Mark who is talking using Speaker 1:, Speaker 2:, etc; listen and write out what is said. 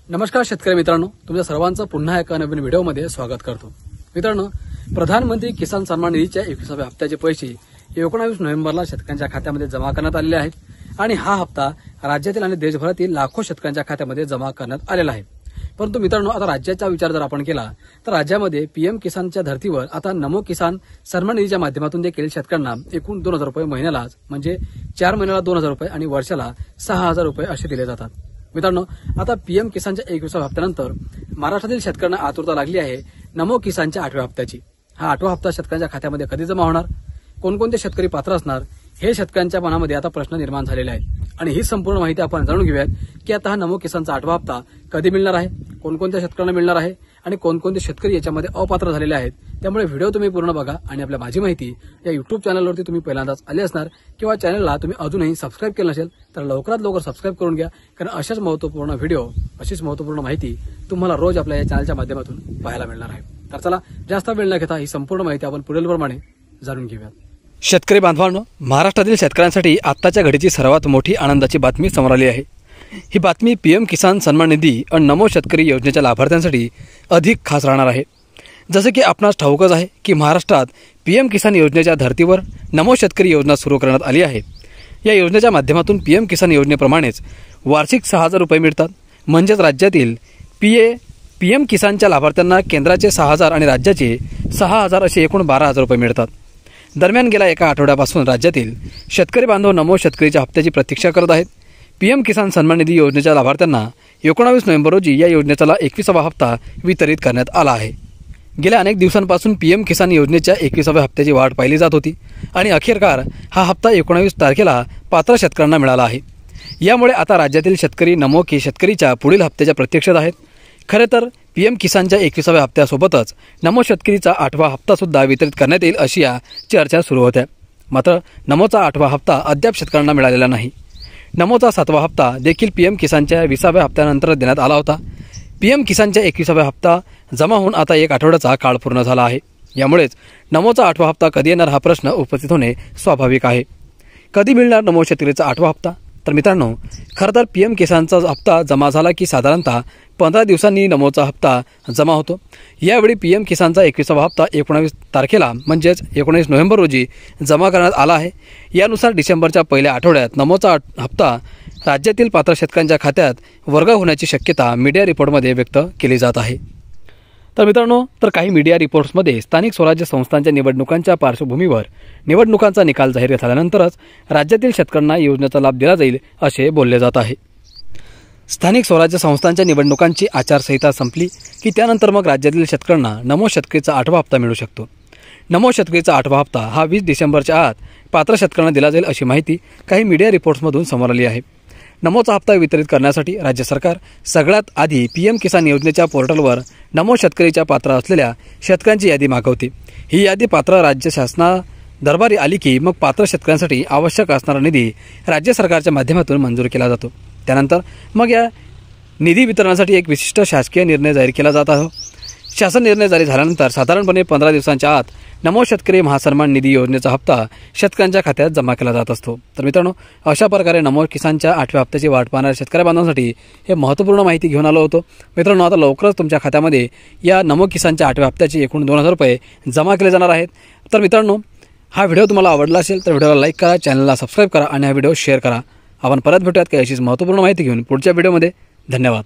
Speaker 1: नमस्कार शेतकरी मित्रांनो, तुमच्या सर्वांचं पुन्हा एका नवीन व्हिडिओमध्ये स्वागत करतो। मित्रांनो, प्रधानमंत्री किसान सन्मान निधीच्या 21व्या हप्त्याचे पैसे 19 नोव्हेंबरला शेतकऱ्यांच्या खात्यामध्ये जमा करण्यात आलेले आहेत आणि हा हप्ता राज्यातील आणि देशभरातील लाखो शेतकऱ्यांच्या खात्यामध्ये जमा करण्यात आलेला आहे। परंतु मित्रांनो, आता राज्याचा विचार जर आपण केला तर राज्यामध्ये पीएम किसानच्या धर्तीवर आता नमो किसान सन्मान निधीच्या माध्यमातून देखील शेतकऱ्यांना एकूण 2000 रुपये महिन्याला म्हणजे 4 महिन्याला 2000 रुपये आणि वर्षाला 6000 रुपये असे दिले जातात। मित्रांनो, आता पीएम किसानच्या 21व्या हप्त्यानंतर महाराष्ट्रातील शेतकऱ्यांना आतुरता लागली आहे नमो किसानच्या 8व्या हप्त्याची। हा 8वा हप्ता शेतकऱ्यांच्या खात्यामध्ये कधी जमा होणार, कोणकोणते शेतकरी पात्र असणार, हे शेतकऱ्यांच्या मनामध्ये आता प्रश्न निर्माण झालेले आहेत आणि ही संपूर्ण माहिती आपण जाणून घेऊयात की आता हा नमो किसानचा 8वा हप्ता कधी मिळणार आहे, कोणकोणत्या शेतकऱ्यांना मिळणार आहे आणि कोणकोणते शेतकरी याच्यामध्ये अपात्र झालेले आहेत। त्यामुळे व्हिडिओ तुम्ही पूर्ण बघा आणि आपल्या माझी माहिती या YouTube चॅनलवरती तुम्ही पहिल्यांदाच आले असणार किंवा चॅनलला तुम्ही अजूनही सबस्क्राइब केलं नसेल तर लवकरात लवकर सबस्क्राइब करून घ्या, कारण अशाच महत्त्वपूर्ण व्हिडिओ अशीच महत्त्वपूर्ण माहिती तुम्हाला रोज आपल्या या चॅनलच्या माध्यमातून पाहायला मिळणार आहे। तर चला जास्त वेळ न घेता ही संपूर्ण माहिती आपण पुढीलप्रमाणे जाणून घेऊयात। शेतकरी बांधवांनो, महाराष्ट्रातील शेतकऱ्यांसाठी आत्ताच्या घडीची सर्वात मोठी आनंदाची बातमी समोर आली आहे। ही बातमी पीएम किसान सन्मान निधी आणि नमो शेतकरी योजनेच्या लाभार्थ्यांसाठी अधिक खास राहणार आहे। जसे की आपणास ठाऊकच आहे की महाराष्ट्रात पीएम किसान योजनेच्या धर्तीवर नमो शेतकरी योजना सुरू करण्यात आली आहे। या योजनेच्या माध्यमातून पीएम किसान योजनेप्रमाणेच वार्षिक 6000 रुपये मिळतात। म्हणजेच राज्यातील पीएम किसानच्या लाभार्थ्यांना केंद्राचे 6000 आणि राज्याचे 6000 असे एकूण 12000 रुपये मिळतात। दरम्यान गेल्या एका आठवड्यापासून राज्यातील शेतकरी बांधव नमो शेतकरीच्या हप्त्याची प्रतीक्षा करत आहेत। पीएम किसान सन्मान निधी योजनेच्या लाभार्थ्यांना 19 नोव्हेंबर रोजी या योजनेचा 21वा हप्ता वितरित करण्यात आला आहे। गेल्या अनेक दिवसांपासून पीएम किसान योजनेच्या 21व्या हप्त्याची वाट पाहिली जात होती आणि अखेरकार हा हप्ता 19 तारखेला पात्र शेतकऱ्यांना मिळाला आहे। यामुळे आता राज्यातील शेतकरी नमो शेतकरीच्या पुढील हप्त्याच्या प्रतीक्षेत आहेत। खरे तर पीएम किसानच्या 21व्या हप्त्यासोबतच नमो शेतकरीचा 8वा हप्ता सुद्धा वितरित करण्यात येईल अशी या चर्चा सुरू होत्या। मात्र नमोचा 8वा हप्ता अद्याप शेतकऱ्यांना मिळालेला नाही। नमोचा 7वा हप्ता देखील पीएम किसानच्या 20व्या हप्त्यानंतर देण्यात आला होता। पीएम किसानच्या 21व्या हप्ता जमा होऊन आता एक आठवड्याचा काळ पूर्ण झाला आहे। यामुळेच नमोचा 8वा हप्ता कधी येणार हा प्रश्न उपस्थित होणे स्वाभाविक आहे। कधी मिळणार नमो शेतकरीचा 8वा हप्ता? तर मित्रांनो, खरं तर पीएम किसानचा हप्ता जमा झाला की साधारणतः 15 दिवसांनी नमोचा हप्ता जमा होतो। यावेळी पीएम किसानचा 21वा हप्ता 19 तारखेला म्हणजेच 19 नोव्हेंबर रोजी जमा करण्यात आला आहे। यानुसार डिसेंबरच्या पहिल्या आठवड्यात नमोचा हप्ता राज्यातील पात्र शेतकऱ्यांच्या खात्यात वर्ग होण्याची शक्यता मीडिया रिपोर्टमध्ये व्यक्त केली जात आहे। तर मित्रांनो, काही मीडिया रिपोर्ट्समध्ये स्थानिक स्वराज्य संस्थांच्या निवडणुकांच्या पार्श्वभूमीवर निवडणुकांचा निकाल जाहीर झाल्यानंतरच राज्यातील शेतकऱ्यांना योजनेचा लाभ दिला जाईल असे बोलले जात आहे। स्थानिक स्वराज्य संस्थांच्या निवडणुकांची आचारसंहिता संपली की त्यानंतर मग राज्यातील शेतकऱ्यांना नमो शेतकरीचा 8वा हप्ता मिळू शकतो। नमो शेतकरीचा 8वा हप्ता हा 20 डिसेंबरच्या आत पात्र शेतकऱ्यांना दिला जाईल अशी माहिती काही मीडिया रिपोर्ट्समधून समोर आली आहे। नमोचा हप्ता वितरित करण्यासाठी राज्य सरकार सगळ्यात आधी पीएम किसान योजनेच्या पोर्टलवर नमो शेतकरीच्या पात्र असलेल्या शेतकऱ्यांची यादी मागवते। ही यादी पात्र राज्य शासना दरबारी आली की मग पात्र शेतकऱ्यांसाठी आवश्यक असणारा निधी राज्य सरकारच्या माध्यमातून मंजूर केला जातो। त्यानंतर मग या निधी वितरणासाठी एक विशिष्ट शासकीय निर्णय जाहीर केला जात आहे। शासन निर्णय जारी झाल्यानंतर साधारणपणे 15 दिवसांच्या आत नमो शेतकरी महासन्मान निधी योजनेचा हप्ता शेतकऱ्यांच्या खात्यात जमा केला जात असतो। तर मित्रांनो, अशा प्रकारे नमो किसानच्या 8व्या हप्त्याची वाट पाहणाऱ्या शेतकरी बांधवांसाठी हे महत्त्वपूर्ण माहिती घेऊन आलो होतो। मित्रांनो, आता लवकरच तुमच्या खात्यामध्ये या नमो किसानच्या 8व्या हप्त्याची एकूण 2000 रुपये जमा केले जाणार आहेत। तर मित्रांनो, हा व्हिडिओ तुम्हाला आवडला असेल तर व्हिडिओला लाईक करा, चॅनलला सबस्क्राइब करा आणि हा व्हिडिओ शेअर करा। आपण परत भेटूयात काही अशीच महत्त्वपूर्ण माहिती घेऊन पुढच्या व्हिडिओमध्ये। धन्यवाद।